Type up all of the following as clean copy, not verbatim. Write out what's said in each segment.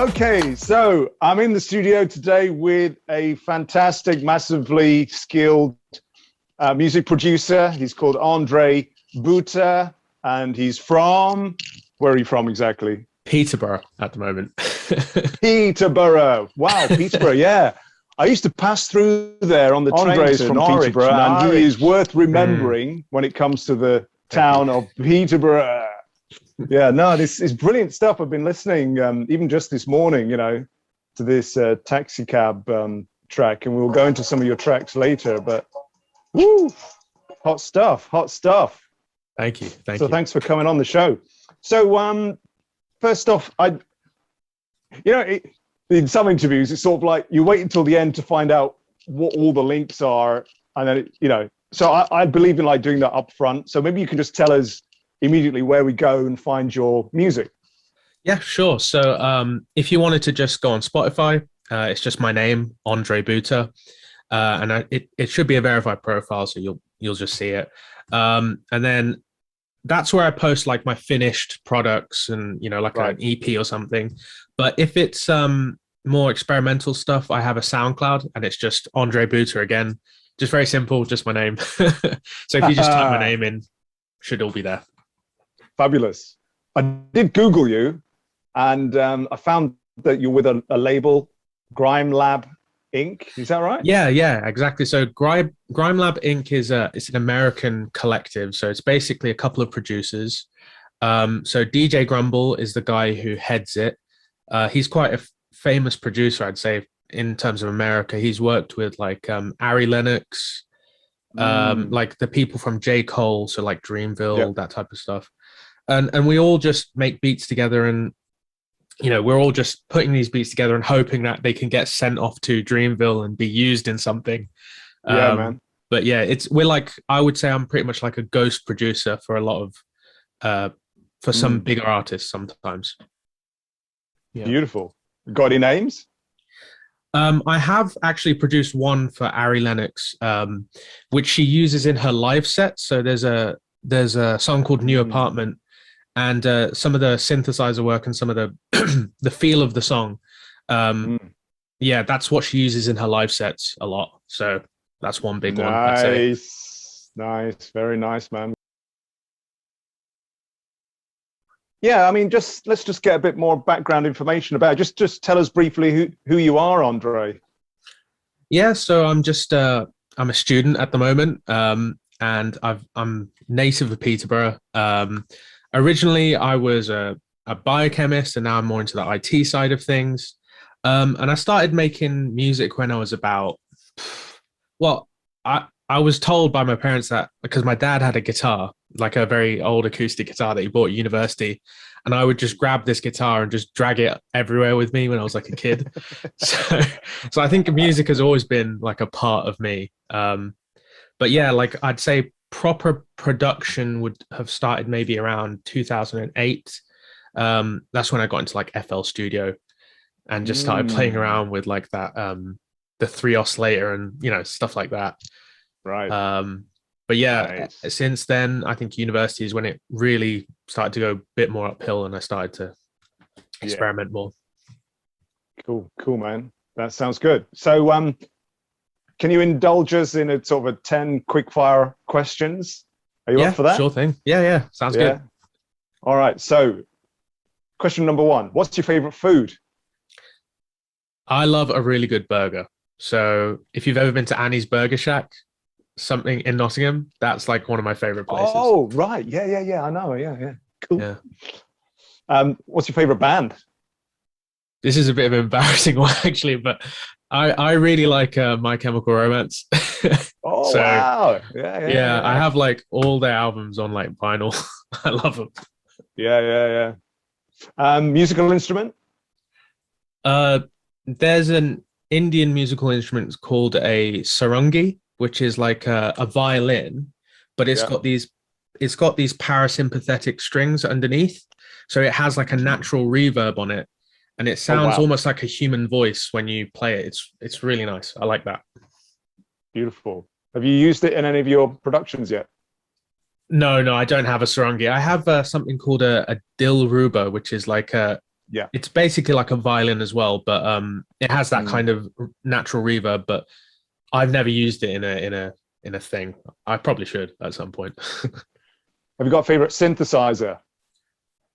Okay, so I'm in the studio today with a fantastic, massively skilled music producer. He's called andrebhutta, and he's from, where are you from exactly? Peterborough at the moment. Peterborough. Wow, Peterborough, yeah. I used to pass through there on the train Andre's to from Norwich, Peterborough, and he is worth remembering when it comes to the town of Peterborough. Yeah, no, this is brilliant stuff. I've been listening, even just this morning, to this taxi cab track, and we'll go into some of your tracks later. But woo, hot stuff, hot stuff. Thank you. Thanks for coming on the show. So, first off, in some interviews, it's sort of like you wait until the end to find out what all the links are, and then So I believe in like doing that up front. So maybe you can just tell us immediately where we go and find your music. Yeah, sure. So if you wanted to just go on Spotify, it's just my name, andrebhutta, and it should be a verified profile, so you'll just see it. And then that's where I post like my finished products and like an EP or something. But if it's more experimental stuff, I have a SoundCloud, and it's just andrebhutta again. Just very simple, just my name. So if you just type my name in, should all be there. Fabulous. I did Google you, and I found that you're with a label, Grime Lab Inc. Is that right? Yeah, exactly. So Grime Lab Inc. it's an American collective. So it's basically a couple of producers. So DJ Grumble is the guy who heads it. He's quite a famous producer, I'd say, in terms of America. He's worked with like Ari Lennox, like the people from J. Cole, so like Dreamville, that type of stuff. And we all just make beats together, and we're all just putting these beats together and hoping that they can get sent off to Dreamville and be used in something. Yeah, man. But yeah, I would say I'm pretty much like a ghost producer for a lot of for some bigger artists sometimes. Yeah. Beautiful. Got any names? I have actually produced one for Ari Lennox, which she uses in her live set. So there's a song called New Apartment, and some of the synthesizer work and some of the the feel of the song. Yeah, that's what she uses in her live sets a lot. So that's one big one, I'd say. Nice, very nice, man. Yeah, I mean, let's just get a bit more background information about it. Just tell us briefly who you are, Andre. Yeah, so I'm a student at the moment, and I'm native of Peterborough. Originally, I was a biochemist, and now I'm more into the IT side of things. And I started making music when I was about, I was told by my parents that because my dad had a guitar, like a very old acoustic guitar that he bought at university, and I would just grab this guitar and just drag it everywhere with me when I was like a kid. So I think music has always been like a part of me. But yeah, like I'd say proper production would have started maybe around 2008. That's when I got into like FL Studio and just started playing around with like that, the 3 oscillator and stuff like that. Right. But yeah, since then, I think university is when it really started to go a bit more uphill, and I started to experiment more. Cool, man. That sounds good. So, can you indulge us in a sort of a 10 quickfire questions? Are you up for that? Sure thing. Yeah. Sounds good. All right. So, question number 1: what's your favorite food? I love a really good burger. So, if you've ever been to Annie's Burger Shack, something in Nottingham, that's like one of my favorite places. Oh, right. Yeah. I know. Yeah. Cool. Yeah. What's your favorite band? This is a bit of an embarrassing one, actually, but I really like My Chemical Romance. Oh, wow. Yeah. I have like all their albums on like vinyl. I love them. Yeah. Musical instrument? There's an Indian musical instrument called a sarangi, which is like a violin, but it's got these parasympathetic strings underneath, so it has like a natural reverb on it, and it sounds almost like a human voice when you play it. It's really nice. I like that. Beautiful. Have you used it in any of your productions yet? No, I don't have a sarangi. I have something called a dilruba, which is like Yeah. It's basically like a violin as well, but it has that kind of natural reverb. But I've never used it in a thing. I probably should at some point. Have you got a favorite synthesizer?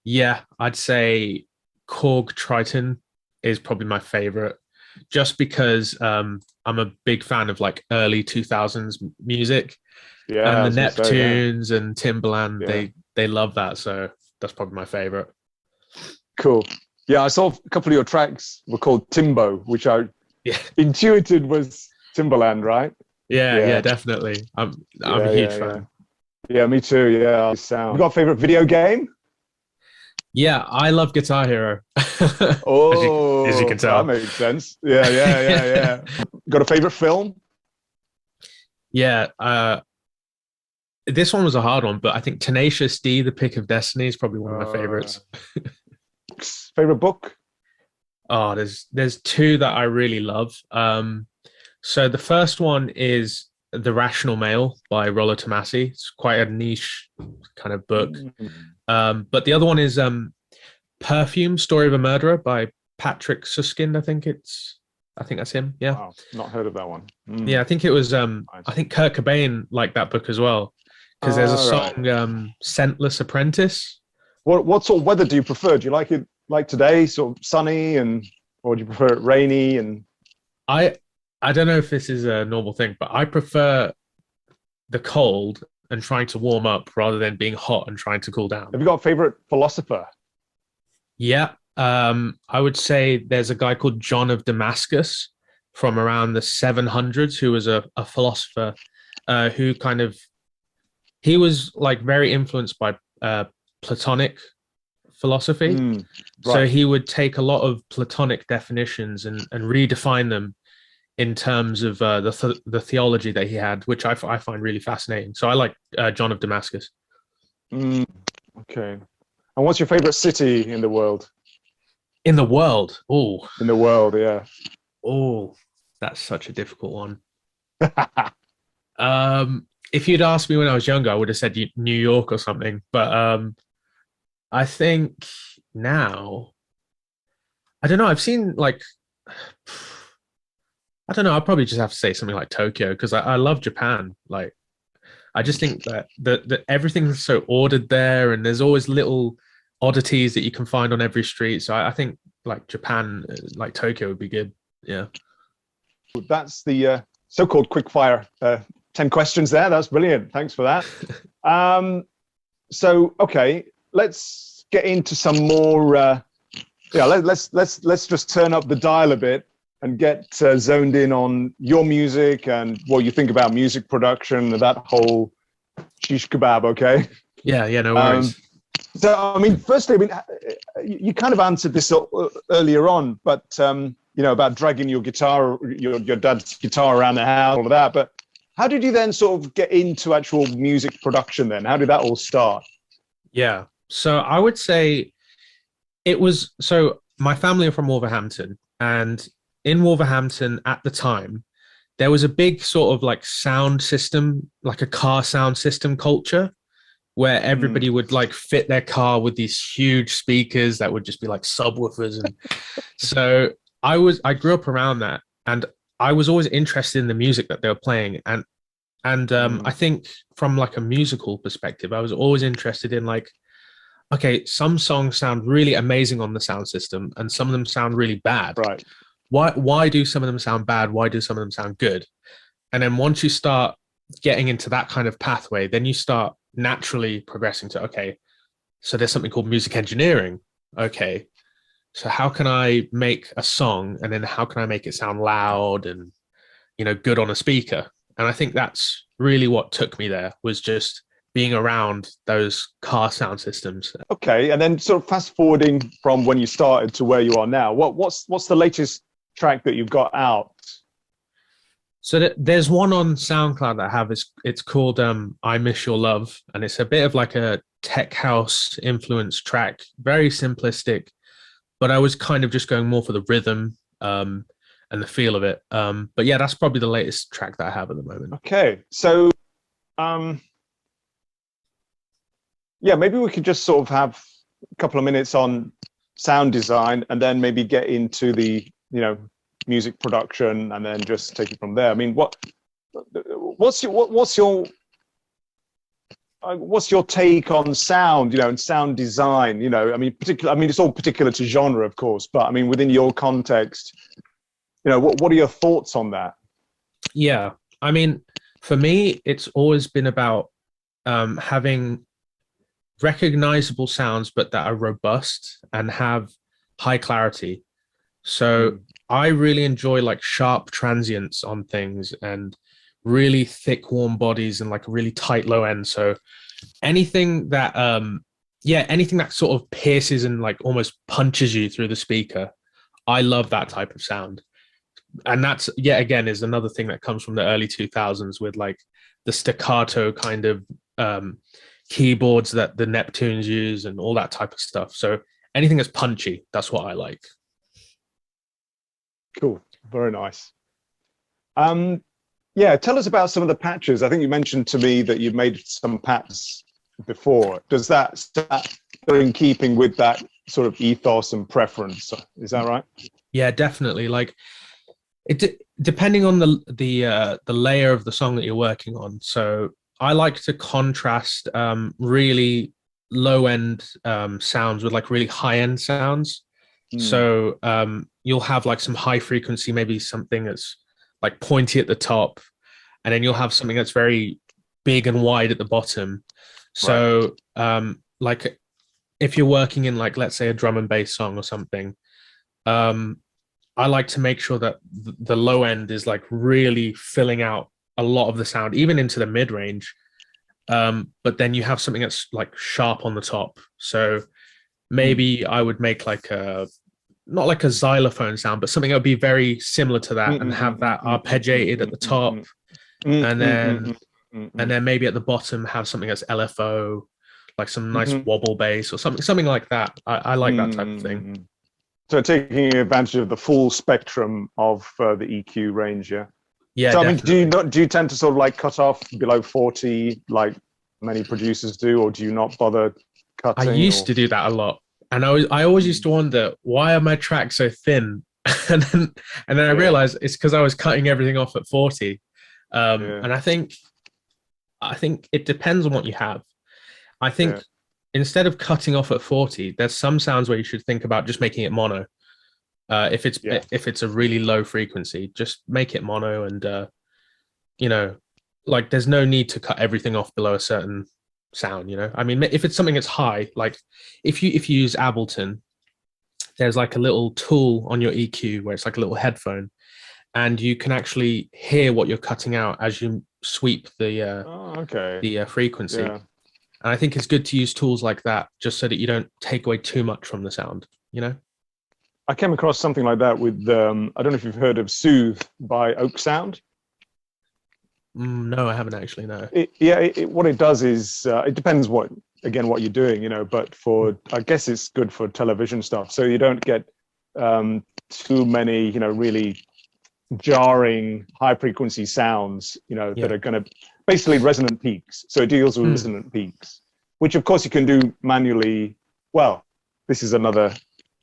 Yeah, I'd say Korg Triton is probably my favorite, just because I'm a big fan of like early 2000s music, Yeah, and I the was gonna say, yeah. Neptunes and Timbaland. Yeah. They love that, so that's probably my favorite. Cool. Yeah, I saw a couple of your tracks were called Timbo, which I Yeah, intuited was Timbaland, right? yeah, definitely. I'm a huge fan. Yeah, me too. Yeah, sound. You got a favorite video game? Yeah, I love Guitar Hero. As you Oh, can that tell. makes sense. Yeah. Got a favorite film? Yeah, this one was a hard one, but I think Tenacious D, The Pick of Destiny, is probably one of my favorites. Favorite book? Oh, there's two that I really love. So the first one is The Rational Male by Rollo Tomasi. It's quite a niche kind of book. But the other one is Perfume, Story of a Murderer by Patrick Suskind. I think that's him. Yeah. Wow, not heard of that one. Yeah, I think it was I think Kurt Cobain liked that book as well. Because there's a song, Scentless Apprentice. What sort of weather do you prefer? Do you like it like today, sort of sunny, or do you prefer it rainy? And I don't know if this is a normal thing, but I prefer the cold and trying to warm up rather than being hot and trying to cool down. Have you got a favorite philosopher? Yeah, I would say there's a guy called John of Damascus from around the 700s who was a philosopher who he was like very influenced by Platonic philosophy. Right. So he would take a lot of Platonic definitions and redefine them in terms of the theology that he had, which I find really fascinating. So I like John of Damascus. Okay. And what's your favorite city in the world? In the world? Oh. In the world, yeah. Oh, that's such a difficult one. If you'd asked me when I was younger, I would have said New York or something. But I think now, I don't know. I've seen like, I don't know. I'll probably just have to say something like Tokyo because I love Japan. Like, I just think that everything's so ordered there, and there's always little oddities that you can find on every street. So I think like Japan, like Tokyo, would be good. Yeah. That's the so-called quickfire 10 questions there. That's brilliant. Thanks for that. So okay, let's get into some more. Let's just turn up the dial a bit and get zoned in on your music and what you think about music production and that whole shish kebab. Okay. Yeah. No worries. So I mean, firstly, you kind of answered this earlier on, but about dragging your guitar, your dad's guitar around the house, all of that. But how did you then sort of get into actual music production then? How did that all start? Yeah. So I would say so my family are from Wolverhampton, and in Wolverhampton at the time, there was a big sort of like sound system, like a car sound system culture where everybody would like fit their car with these huge speakers that would just be like subwoofers. And so I grew up around that, and I was always interested in the music that they were playing. And I think from like a musical perspective, I was always interested in like, okay, some songs sound really amazing on the sound system and some of them sound really bad. Right. Why do some of them sound bad? Why do some of them sound good? And then once you start getting into that kind of pathway, then you start naturally progressing to, okay, so there's something called music engineering. Okay, so how can I make a song, and then how can I make it sound loud and good on a speaker? And I think that's really what took me there, was just being around those car sound systems. Okay, and then sort of fast forwarding from when you started to where you are now, what's the latest track that you've got out? So there's one on SoundCloud that I have. It's called I Miss Your Love, and it's a bit of like a tech house influenced track, very simplistic, but I was kind of just going more for the rhythm and the feel of it. But yeah, that's probably the latest track that I have at the moment. Okay, so maybe we could just sort of have a couple of minutes on sound design, and then maybe get into the, music production, and then just take it from there. I mean, what's your take on sound, and sound design? I mean, it's all particular to genre, of course, but I mean, within your context, what are your thoughts on that? Yeah, I mean, for me, it's always been about having recognizable sounds, but that are robust and have high clarity. So I really enjoy like sharp transients on things and really thick warm bodies and like a really tight low end. So anything that anything that sort of pierces and like almost punches you through the speaker, I love that type of sound. And that's yet again is another thing that comes from the early 2000s with like the staccato kind of keyboards that the Neptunes use and all that type of stuff. So anything that's punchy, that's what I like. Cool. Very nice. Yeah, tell us about some of the patches. I think you mentioned to me that you've made some patches before. Does that go in keeping with that sort of ethos and preference? Is that right? Yeah, definitely. Like depending on the layer of the song that you're working on. So I like to contrast really low end sounds with like really high end sounds. So you'll have like some high frequency, maybe something that's like pointy at the top, and then you'll have something that's very big and wide at the bottom. So like if you're working in like, let's say a drum and bass song or something, I like to make sure that the low end is like really filling out a lot of the sound, even into the mid range. But then you have something that's like sharp on the top. So maybe I would make like not like a xylophone sound, but something that would be very similar to that and have that arpeggiated at the top. And then maybe at the bottom have something that's LFO, like some nice wobble bass or something like that. I like that type of thing. So taking advantage of the full spectrum of the EQ range, yeah. Yeah. So definitely. I mean, do you tend to sort of like cut off below 40, like many producers do, or do you not bother cutting? I used to do that a lot, and I always used to wonder, why are my tracks so thin? and then I realized it's because I was cutting everything off at 40. And I think it depends on what you have. I think instead of cutting off at 40, there's some sounds where you should think about just making it mono. If it's a really low frequency, just make it mono, and like there's no need to cut everything off below a certain sound. I mean, if it's something that's high, like if you use Ableton, there's like a little tool on your EQ where it's like a little headphone, and you can actually hear what you're cutting out as you sweep the frequency. And I think it's good to use tools like that just so that you don't take away too much from the sound. I came across something like that with, I don't know if you've heard of Soothe by Oak Sound. No, I haven't actually, no. What it does is, it depends what you're doing, but I guess it's good for television stuff. So you don't get too many, really jarring high frequency sounds, that are going to basically resonant peaks. So it deals with resonant peaks, which of course you can do manually. Well, this is another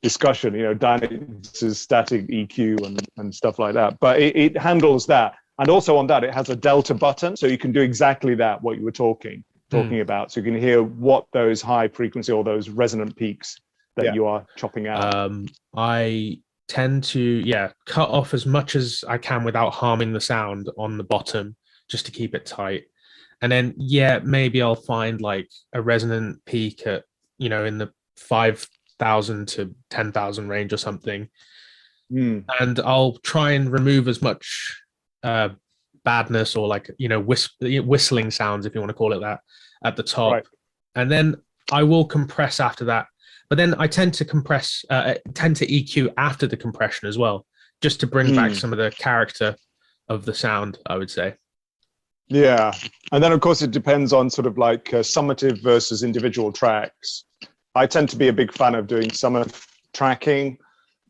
discussion, Dynamics' static EQ and stuff like that. But it handles that. And also on that, it has a delta button. So you can do exactly that, what you were talking about. So you can hear what those high frequency or those resonant peaks that you are chopping out. I tend to, cut off as much as I can without harming the sound on the bottom, just to keep it tight. And then, maybe I'll find like a resonant peak at, in the 5,000 to 10,000 range or something. And I'll try and remove as much badness or like, whistling sounds, if you want to call it that, at the top. Right. And then I will compress after that. But then I tend to EQ after the compression as well, just to bring back some of the character of the sound, I would say. Yeah. And then, of course, it depends on sort of like summative versus individual tracks. I tend to be a big fan of doing summative tracking,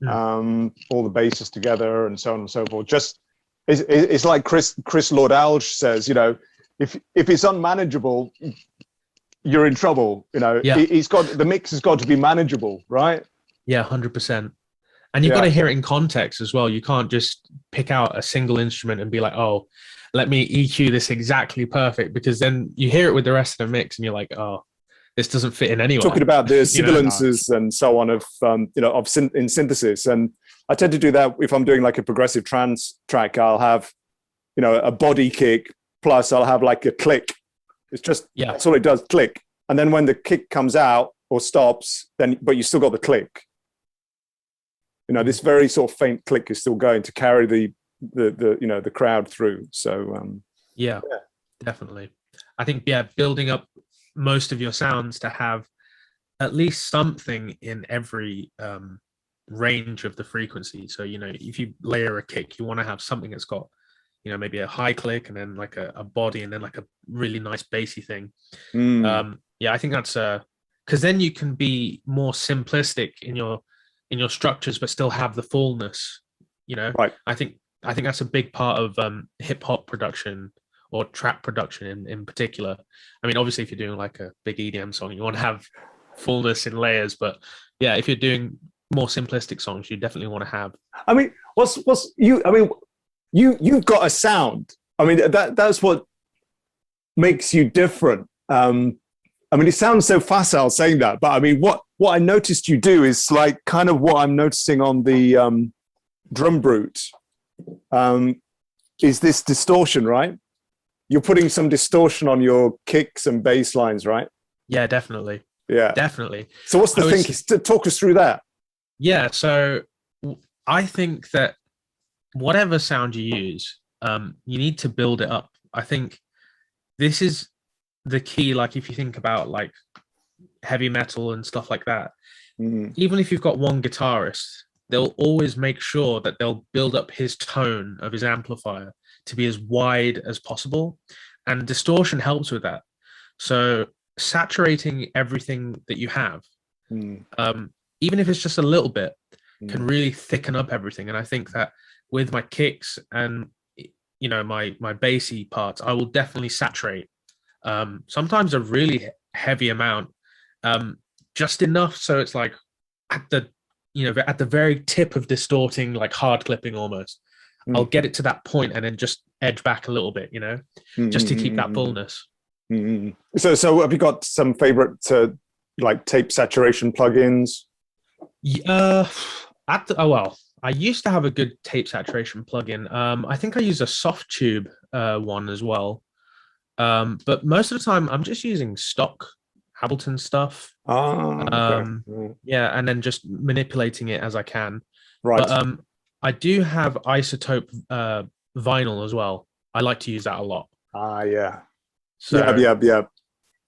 all the basses together and so on and so forth. Just it's like Chris Lord-Alge says, if it's unmanageable, you're in trouble. The mix has got to be manageable, right? Yeah, 100%. And you've got to hear it in context as well. You can't just pick out a single instrument and be like, oh, let me EQ this exactly perfect, because then you hear it with the rest of the mix and you're like, oh, this doesn't fit in anywhere. Talking about the sibilances and so on in synthesis, and I tend to do that if I'm doing like a progressive trance track. I'll have, a body kick plus I'll have like a click. It's just that's all it does, click. And then when the kick comes out or stops, but you still got the click. This very sort of faint click is still going to carry the crowd through. So yeah, definitely. I think building up most of your sounds to have at least something in every range of the frequency. So if you layer a kick, you want to have something that's got maybe a high click and then like a body and then like a really nice bassy thing. I think that's because then you can be more simplistic in your structures but still have the fullness. Right. I think that's a big part of hip hop production or trap production in particular. I mean, obviously if you're doing like a big EDM song, you want to have fullness in layers, but if you're doing more simplistic songs, you definitely want to have. I mean, you've got a sound. I mean, that's what makes you different. I mean, it sounds so facile saying that, but I mean, what I noticed you do is like kind of what I'm noticing on the drum brute is this distortion, right? You're putting some distortion on your kicks and bass lines, right? Yeah, definitely. Yeah, definitely. So what's the thing? Talk us through that. Yeah, so I think that whatever sound you use, you need to build it up. I think this is the key. Like if you think about like heavy metal and stuff like that, even if you've got one guitarist, they'll always make sure that they'll build up his tone of his amplifier to be as wide as possible. And distortion helps with that. So saturating everything that you have, even if it's just a little bit, can really thicken up everything. And I think that with my kicks and my bassy parts, I will definitely saturate. Sometimes a really heavy amount, just enough so it's like at the very tip of distorting, like hard clipping almost. I'll get it to that point and then just edge back a little bit, just to keep that fullness. So have you got some favorite like tape saturation plugins? I used to have a good tape saturation plugin. I think I use a soft tube one as well. But most of the time I'm just using stock Ableton stuff. And then just manipulating it as I can. Right. But I do have isotope vinyl as well. I like to use that a lot. Yeah. So,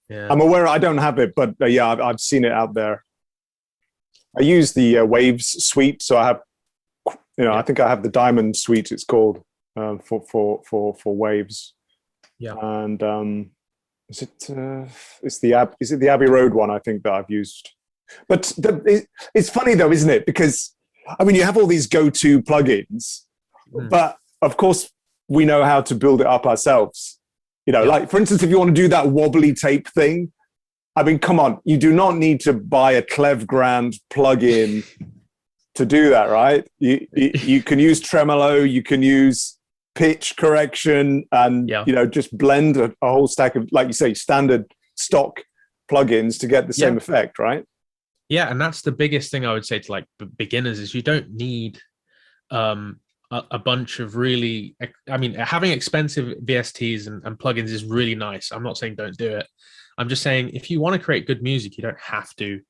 yeah. I'm aware. I don't have it, but I've seen it out there. I use the Waves suite, so I have, I think I have the Diamond suite. It's called for Waves. Yeah. And is it the Abbey Road one? I think that I've used. But it's funny though, isn't it? Because I mean, you have all these go-to plugins, but of course we know how to build it up ourselves. Like for instance, if you want to do that wobbly tape thing, I mean, come on, you do not need to buy a Clev Grand plugin to do that, right? You can use tremolo, you can use pitch correction, and just blend a whole stack of, like you say, standard stock plugins to get the same effect, right? Yeah, and that's the biggest thing I would say to like beginners is you don't need a bunch of really, I mean, having expensive VSTs and plugins is really nice. I'm not saying don't do it. I'm just saying if you want to create good music, you don't have to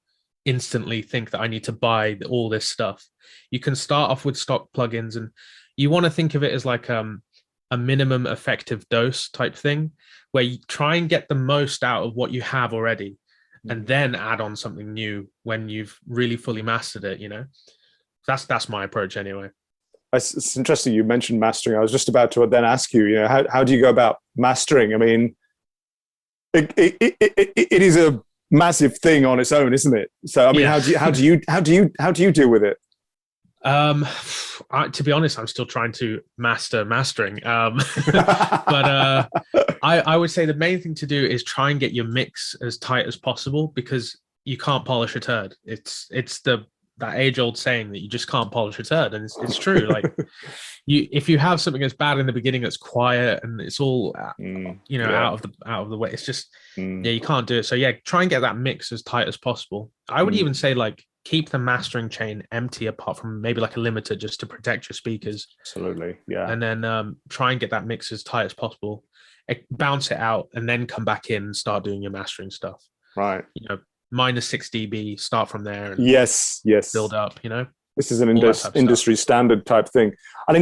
instantly think that I need to buy all this stuff. You can start off with stock plugins, and you want to think of it as like a minimum effective dose type thing, where you try and get the most out of what you have already, and then add on something new when you've really fully mastered it. That's my approach anyway. It's interesting you mentioned mastering. I was just about to then ask you, how do you go about mastering? I mean, it is a massive thing on its own, isn't it? So I mean, how do you deal with it? To be honest, I'm still trying to master mastering. But I would say the main thing to do is try and get your mix as tight as possible, because you can't polish a turd. It's the that age-old saying that you just can't polish a turd, and it's true. Like if you have something that's bad in the beginning, that's quiet and it's all out of the way, it's just you can't do it. So try and get that mix as tight as possible. I would even say like keep the mastering chain empty apart from maybe like a limiter just to protect your speakers. Absolutely, yeah. And then try and get that mix as tight as possible. Bounce it out and then come back in and start doing your mastering stuff. Right. Minus 6 dB, start from there. And yes. Build up, This is an industry standard type thing. And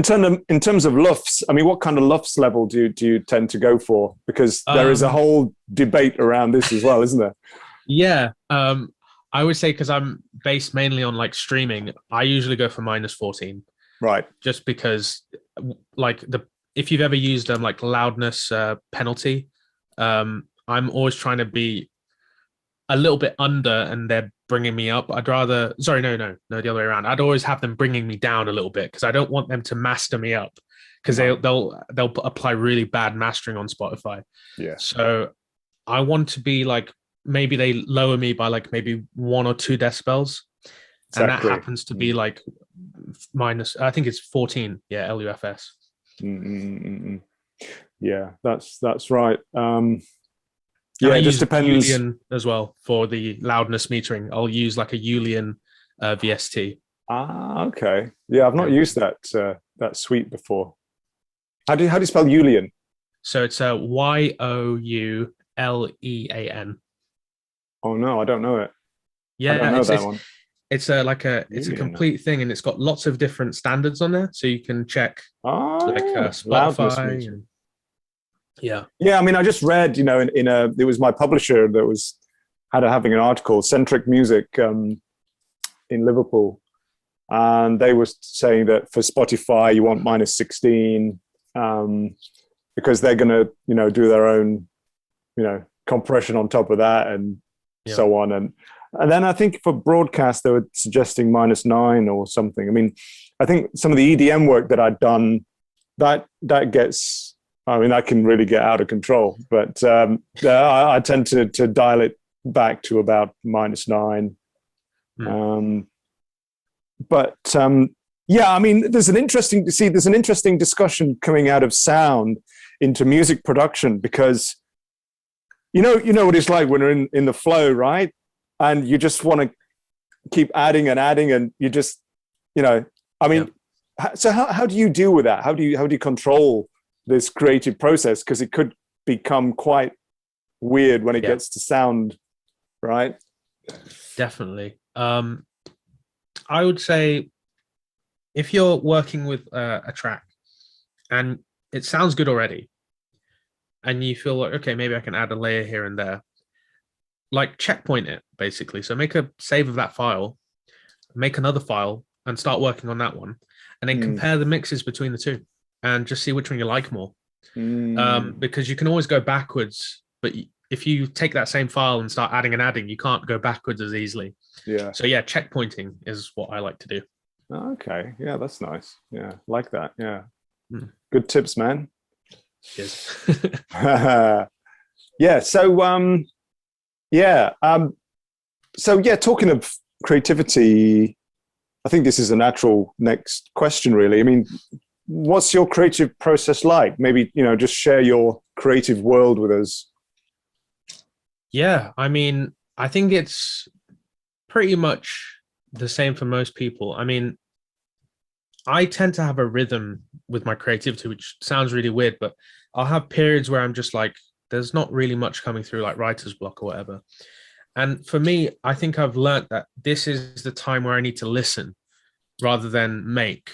in terms of LUFS, I mean, what kind of LUFS level do you tend to go for? Because there is a whole debate around this as well, isn't there? Yeah. I would say because I'm based mainly on like streaming, I usually go for minus 14. Right. Just because like if you've ever used like loudness penalty, I'm always trying to be a little bit under and they're bringing me up. I'd rather, sorry, no, the other way around. I'd always have them bringing me down a little bit because I don't want them to master me up because they'll apply really bad mastering on Spotify. Yeah. So I want to be like, maybe they lower me by like maybe 1 or 2 decibels. Exactly. And that happens to be like minus, I think it's 14. Yeah. LUFS. Yeah, that's right. It just depends. Julian as well for the loudness metering. I'll use like a Julian VST. Okay. Yeah, I've not used that suite before. How do you spell Julian? So it's a Youlean. Oh no, I don't know it. Yeah, I don't know that one. It's a complete thing, and it's got lots of different standards on there, so you can check Spotify. Yeah. I mean, I just read, it was my publisher that was having an article, Centric Music, in Liverpool, and they were saying that for Spotify you want minus 16 because they're going to do their own compression on top of that and so on, and then I think for broadcast they were suggesting minus 9 or something. I mean, I think some of the EDM work that I'd done that gets, I mean, that can really get out of control, but I tend to dial it back to about minus 9. I mean, there's an interesting discussion coming out of sound into music production because you know what it's like when you're in the flow, right? And you just want to keep adding and adding, and you just, I mean, so how do you deal with that? How do you control this creative process? Because it could become quite weird when it gets to sound, right? Definitely. I would say if you're working with a track and it sounds good already, and you feel like, okay, maybe I can add a layer here and there, like checkpoint it basically. So make a save of that file, make another file and start working on that one, and then compare the mixes between the two and just see which one you like more. Because you can always go backwards, but if you take that same file and start adding and adding, you can't go backwards as easily. Yeah. So checkpointing is what I like to do. Okay. Yeah, that's nice. Yeah, like that. Yeah. Good tips, man. Cheers. Talking of creativity, I think this is a natural next question, really. I mean, what's your creative process like? Maybe, just share your creative world with us. Yeah, I mean, I think it's pretty much the same for most people. I mean, I tend to have a rhythm with my creativity, which sounds really weird, but I'll have periods where I'm just like, there's not really much coming through, like writer's block or whatever. And for me, I think I've learned that this is the time where I need to listen rather than make,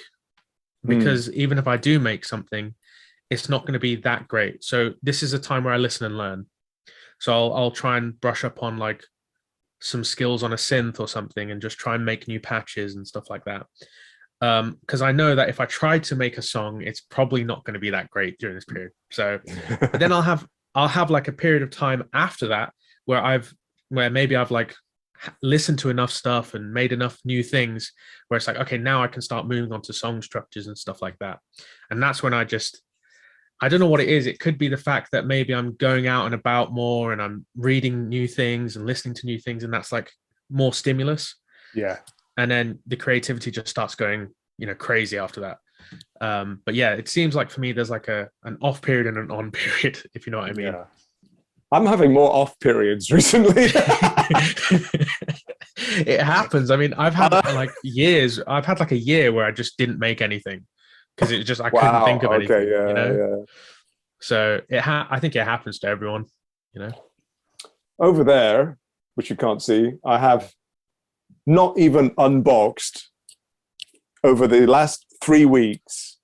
because even if I do make something, it's not going to be that great. So this is a time where I listen and learn. So I'll try and brush up on like some skills on a synth or something and just try and make new patches and stuff like that. Because I know that if I try to make a song, it's probably not going to be that great during this period. So but then I'll have like a period of time after that where maybe I've like listened to enough stuff and made enough new things where it's like, okay, now I can start moving on to song structures and stuff like that. And that's when I don't know what it is. It could be the fact that maybe I'm going out and about more and I'm reading new things and listening to new things, and that's like more stimulus. Yeah. and then the creativity just starts going, crazy after that. But yeah, it seems like for me there's like an off period and an on period, if you know what I mean. Yeah. I'm having more off periods recently. It happens. I mean, I've had like years. I've had like a year where I just didn't make anything because it just I couldn't think of anything. Okay, yeah. So I think it happens to everyone. Over there, which you can't see, I have not even unboxed over the last 3 weeks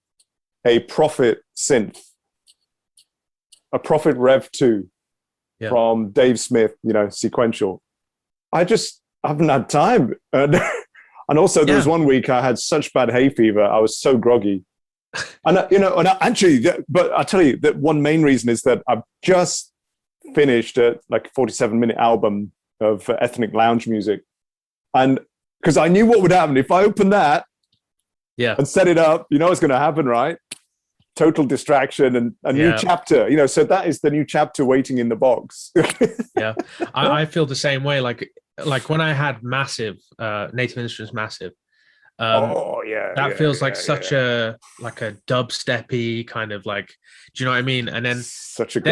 a Prophet synth, a Prophet Rev 2 from Dave Smith, sequential. I just haven't had time. And also there was 1 week I had such bad hay fever. I was so groggy. And, but I'll tell you that one main reason is that I've just finished a 47-minute album of ethnic lounge music. And because I knew what would happen if I opened that and set it up, what's going to happen, right? Total distraction and a new chapter, so that is the new chapter waiting in the box. I feel the same way. Like when I had Massive, Native Instruments Massive, that feels like such a dubsteppy kind of like, do you know what I mean? And then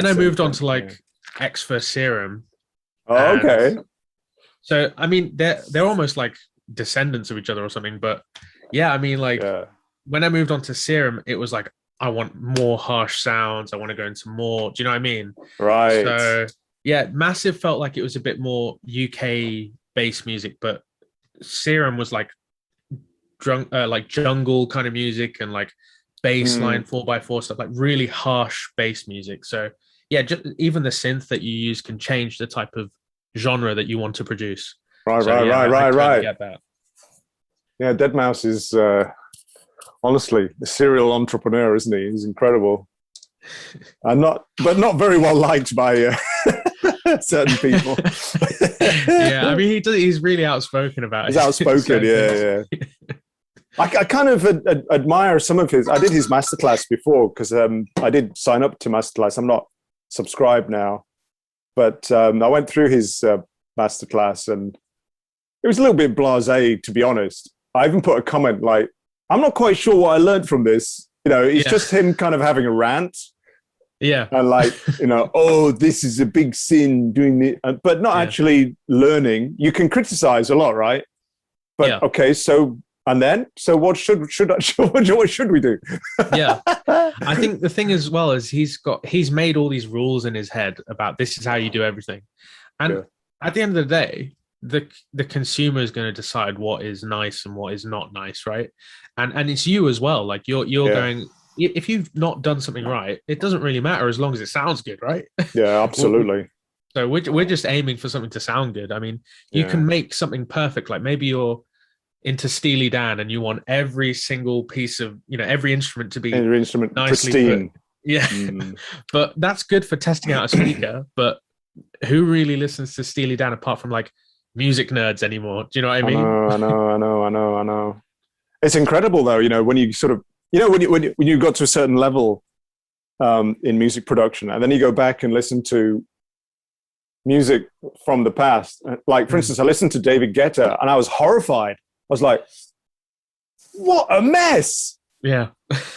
I moved on to X for Serum. Oh, okay. So I mean they're almost like descendants of each other or something, but I mean when I moved on to Serum, it was like I want more harsh sounds. I want to go into more. Do you know what I mean? Right. So Massive felt like it was a bit more UK based music, but Serum was like jungle kind of music and like bass line 4x4 stuff, like really harsh bass music. So just even the synth that you use can change the type of genre that you want to produce. Right. I get that. Yeah, Deadmau5 is honestly a serial entrepreneur, isn't he? He's incredible, and not very well liked by certain people. I mean he's really outspoken about it. He's outspoken, yeah. I kind of admire some of his. I did his masterclass before because I did sign up to masterclass. I'm not subscribed now, but I went through his masterclass and it was a little bit blasé, to be honest. I even put a comment like, I'm not quite sure what I learned from this. It's just him kind of having a rant. Yeah. And like, this is a big sin doing it, but not actually learning. You can criticize a lot, right? But okay, so what should we do? I think the thing as well is he's made all these rules in his head about this is how you do everything. And at the end of the day, the consumer is going to decide what is nice and what is not nice, right? And it's you as well. Like you're going, if you've not done something right, it doesn't really matter as long as it sounds good, right? Yeah, absolutely. So we're just aiming for something to sound good. I mean, you can make something perfect. Like maybe you're into Steely Dan and you want every single piece of, every instrument to be nicely pristine. Put. Yeah. But that's good for testing out a speaker. But who really listens to Steely Dan apart from like music nerds anymore? Do you know what I mean? I know. It's incredible though, when you sort of, when you got to a certain level in music production, and then you go back and listen to music from the past. Like, for instance, I listened to David Guetta and I was horrified. I was like, what a mess. Yeah.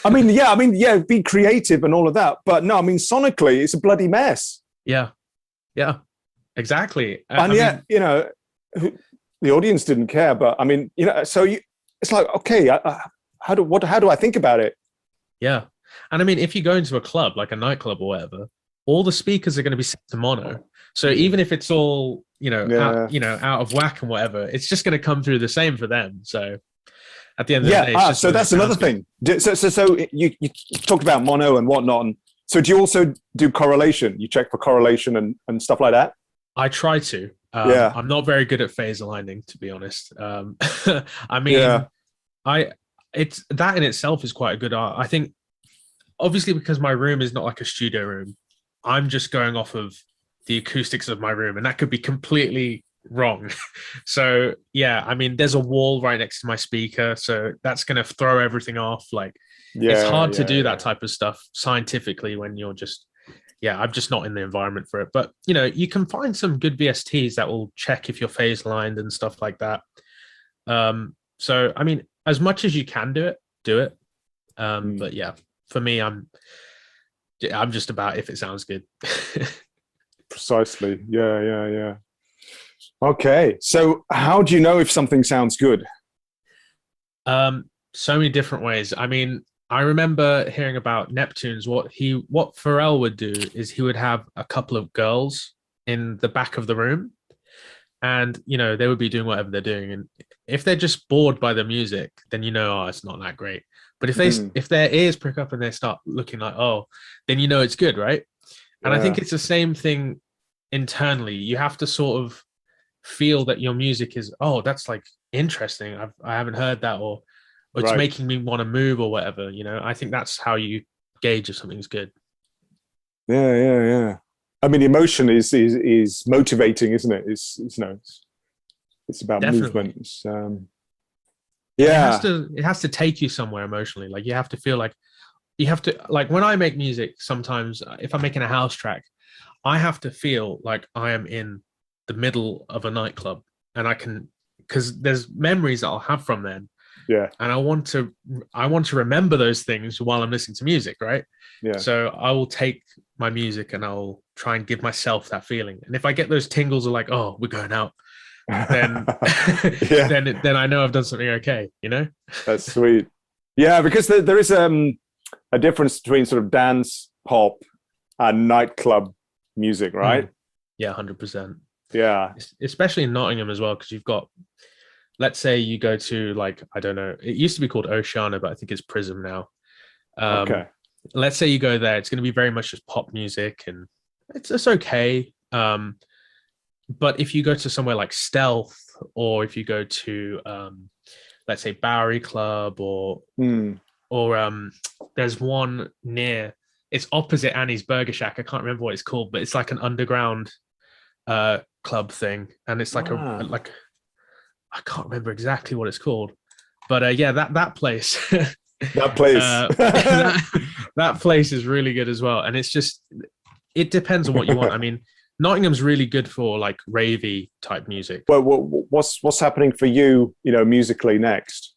I mean, be creative and all of that. But no, I mean, sonically, it's a bloody mess. Yeah. Yeah, exactly. The audience didn't care. But I mean, it's like, okay, how do I think about it? Yeah. And I mean, if you go into a club, like a nightclub or whatever, all the speakers are going to be set to mono. So even if it's all, out of whack and whatever, it's just going to come through the same for them. So at the end of the day, so that's another thing. So you talked about mono and whatnot. And so do you also do correlation? You check for correlation and stuff like that? I try to. I'm not very good at phase aligning, to be honest. I mean, it's that in itself is quite a good art. I think, obviously, because my room is not like a studio room, I'm just going off of the acoustics of my room, and that could be completely wrong. So I mean, there's a wall right next to my speaker, so that's going to throw everything off. Like, it's hard to do that type of stuff scientifically when you're just I'm just not in the environment for it. But you can find some good VSTs that will check if you're phase aligned and stuff like that. So I mean, as much as you can do it. Mm. But yeah, for me, I'm just about if it sounds good. Precisely. Yeah, yeah, yeah. Okay. So how do you know if something sounds good? So many different ways. I mean, I remember hearing about Neptune's. What Pharrell would do is he would have a couple of girls in the back of the room, and they would be doing whatever they're doing, and if they're just bored by the music, then oh, it's not that great. But Mm. if their ears prick up and they start looking like, oh, then it's good, right? And I think Yeah. it's the same thing internally. You have to sort of feel that your music is, oh, that's like interesting. I haven't heard that, or it's Right. making me want to move or whatever. I think that's how you gauge if something's good. Yeah, yeah, yeah. I mean, emotion is motivating, isn't it? It's about Definitely. movement. And Yeah. it has to take you somewhere emotionally. Like you have to feel like you have to, like when I make music, sometimes if I'm making a house track, I have to feel like I am in the middle of a nightclub, and I can, because there's memories that I'll have from then, Yeah. and I want to remember those things while I'm listening to music, right? Yeah. So I will take my music and I'll try and give myself that feeling. And if I get those tingles of like, oh, we're going out, then Yeah. then I know I've done something okay, That's sweet. Yeah, because there is a difference between sort of dance, pop, and nightclub music, right? Mm. Yeah, 100%. Yeah. Especially in Nottingham as well, because you've got, let's say you go to, like, I don't know, it used to be called Oceana, but I think it's Prism now. Okay. Let's say you go there, it's going to be very much just pop music, and it's okay. But if you go to somewhere like Stealth, or if you go to let's say Bowery Club, Mm. or there's one near, it's opposite Annie's Burger Shack. I can't remember what it's called, but it's like an underground club thing, and it's like Ah, like I can't remember exactly what it's called, but yeah, that place. that place. That place is really good as well, and it's just, it depends on what you want. I mean, Nottingham's really good for like ravey type music. Well, what's happening for you, musically next?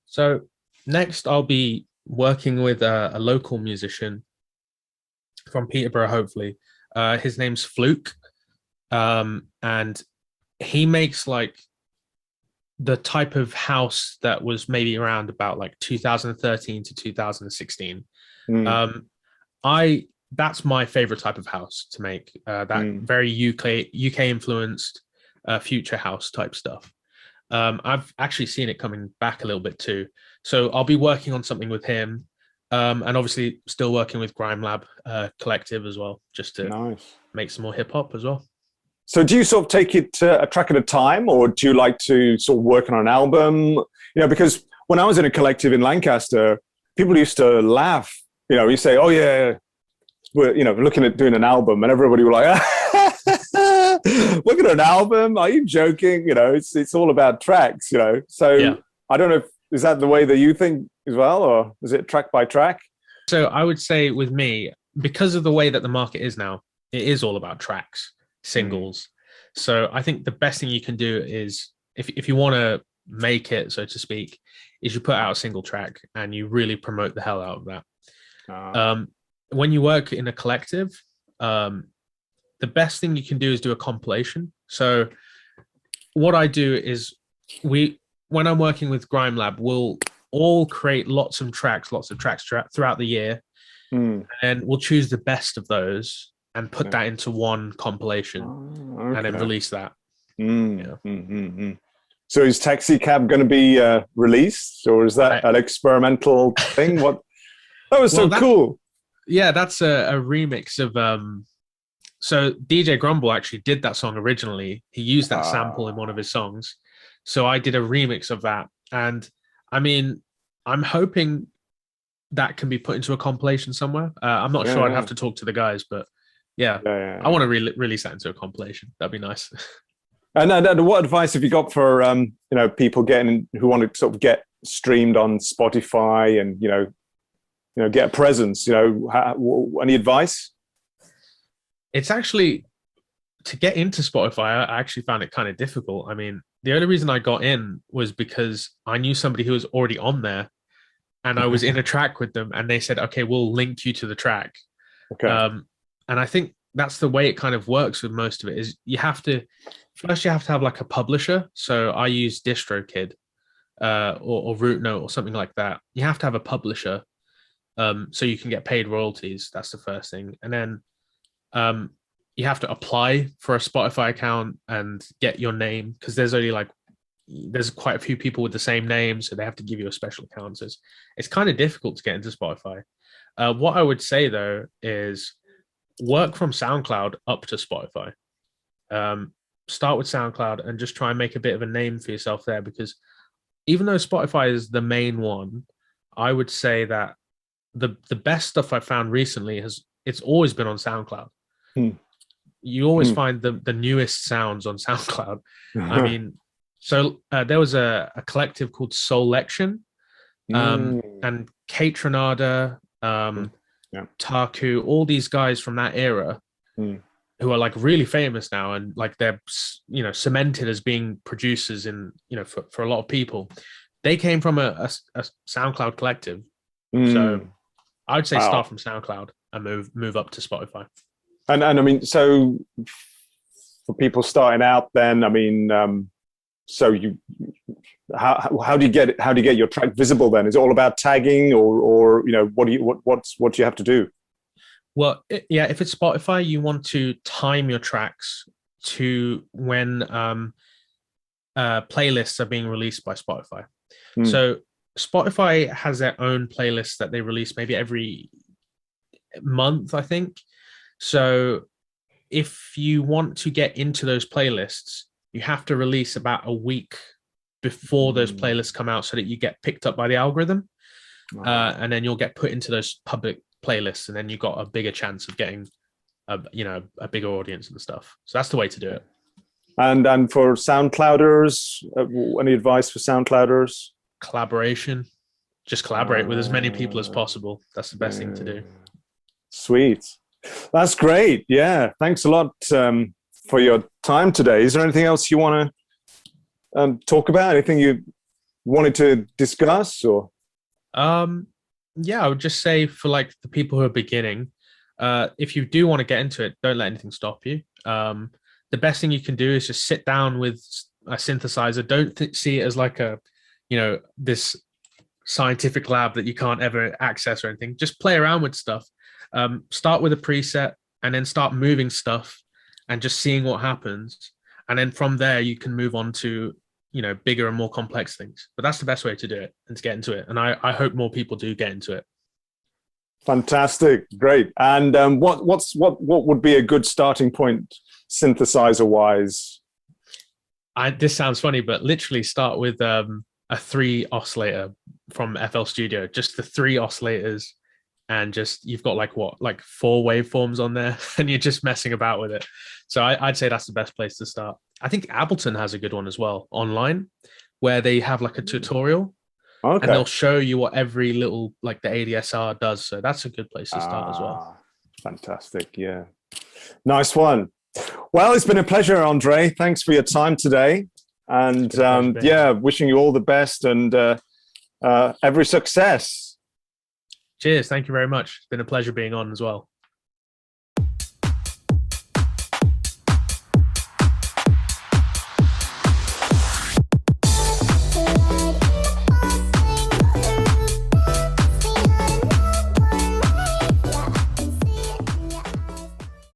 So next, I'll be working with a local musician from Peterborough, hopefully. His name's Fluke, and he makes like the type of house that was maybe around about like 2013 to 2016. Mm. I That's my favorite type of house to make. That Mm. very UK influenced future house type stuff. I've actually seen it coming back a little bit too. So I'll be working on something with him, and obviously still working with Grime Lab Collective as well, just to Nice. make some more hip hop as well. So do you sort of take it a track at a time, or do you like to sort of work on an album? Because when I was in a collective in Lancaster, people used to laugh. You say, "Oh yeah, we're looking at doing an album," and everybody were like, "Look at an album? Are you joking?" It's all about tracks. Yeah. So I don't know if is that the way that you think as well, or is it track by track? So I would say with me, because of the way that the market is now, it is all about tracks, Mm. singles. So I think the best thing you can do is, if you want to make it, so to speak, is you put out a single track and you really promote the hell out of that. Uh, Um, when you work in a collective, the best thing you can do is do a compilation. So what I do is, when I'm working with Grime Lab, we'll all create lots of tracks throughout the year, mm. and we'll choose the best of those and put Yeah. that into one compilation, Oh, and then okay. release that. Mm, Yeah. So is Taxi Cab going to be released, or is that I, an experimental thing? What? That was well, so cool. that's a remix of so DJ Grumble actually did that song originally. He used that sample in one of Ah, his songs. So I did a remix of that. And I mean, I'm hoping that can be put into a compilation somewhere. I'm not yeah, sure. I'd have yeah, to talk to the guys, but yeah, yeah, yeah, I want yeah. to release that into a compilation. That'd be nice. And what advice have you got for people who want to sort of get streamed on Spotify and get a presence? Any advice? It's actually to get into Spotify, I actually found it kind of difficult. I mean, the only reason I got in was because I knew somebody who was already on there, and I was in a track with them, and they said, "Okay, we'll link you to the track." Okay. And I think that's the way it kind of works with most of it. Is you have to have like a publisher. So I use DistroKid or Root Note or something like that. You have to have a publisher, so you can get paid royalties. That's the first thing, and then you have to apply for a Spotify account and get your name, because there's quite a few people with the same name, so they have to give you a special account. So it's kind of difficult to get into Spotify. What I would say though is work from SoundCloud up to Spotify. Start with SoundCloud and just try and make a bit of a name for yourself there, because even though Spotify is the main one, I would say that the best stuff I found recently it's always been on SoundCloud. You always find the newest sounds on SoundCloud. I mean, so there was a collective called Soulection, and Kate Renada, Taku, all these guys from that era who are like really famous now, and like they're, you know, cemented as being producers in, you know, for a lot of people. They came from a SoundCloud collective. So I would say start from SoundCloud and move up to Spotify. And I mean, so for people starting out, then I mean, so how do you get your track visible? Then is it all about tagging, or you know, what do you have to do? Well, if it's Spotify, you want to time your tracks to when playlists are being released by Spotify. So Spotify has their own playlists that they release maybe every month, I think. So if you want to get into those playlists, you have to release about a week before those playlists come out, so that you get picked up by the algorithm. And then you'll get put into those public playlists, and then you've got a bigger chance of getting a bigger audience and stuff. So that's the way to do it. And for SoundClouders, any advice for SoundClouders? Collaboration. Just collaborate with as many people as possible. That's the best thing to do. Sweet. That's great. Yeah. Thanks a lot for your time today. Is there anything else you want to talk about? Anything you wanted to discuss, or? Yeah, I would just say for like the people who are beginning, if you do want to get into it, don't let anything stop you. The best thing you can do is just sit down with a synthesizer. Don't see it as like this scientific lab that you can't ever access or anything. Just play around with stuff. Start with a preset and then start moving stuff and just seeing what happens. And then from there, you can move on to, bigger and more complex things. But that's the best way to do it and to get into it. And I hope more people do get into it. Fantastic. Great. And what would be a good starting point synthesizer wise? This sounds funny, but literally start with a 3 oscillator from FL Studio, just the 3 oscillators. And just, you've got like 4 waveforms on there and you're just messing about with it. So I'd say that's the best place to start. I think Ableton has a good one as well online, where they have like a tutorial. Okay. And they'll show you what every little, like the ADSR does. So that's a good place to start as well. Fantastic. Yeah. Nice one. Well, it's been a pleasure, Andre. Thanks for your time today. And wishing you all the best and every success. Cheers. Thank you very much. It's been a pleasure being on as well.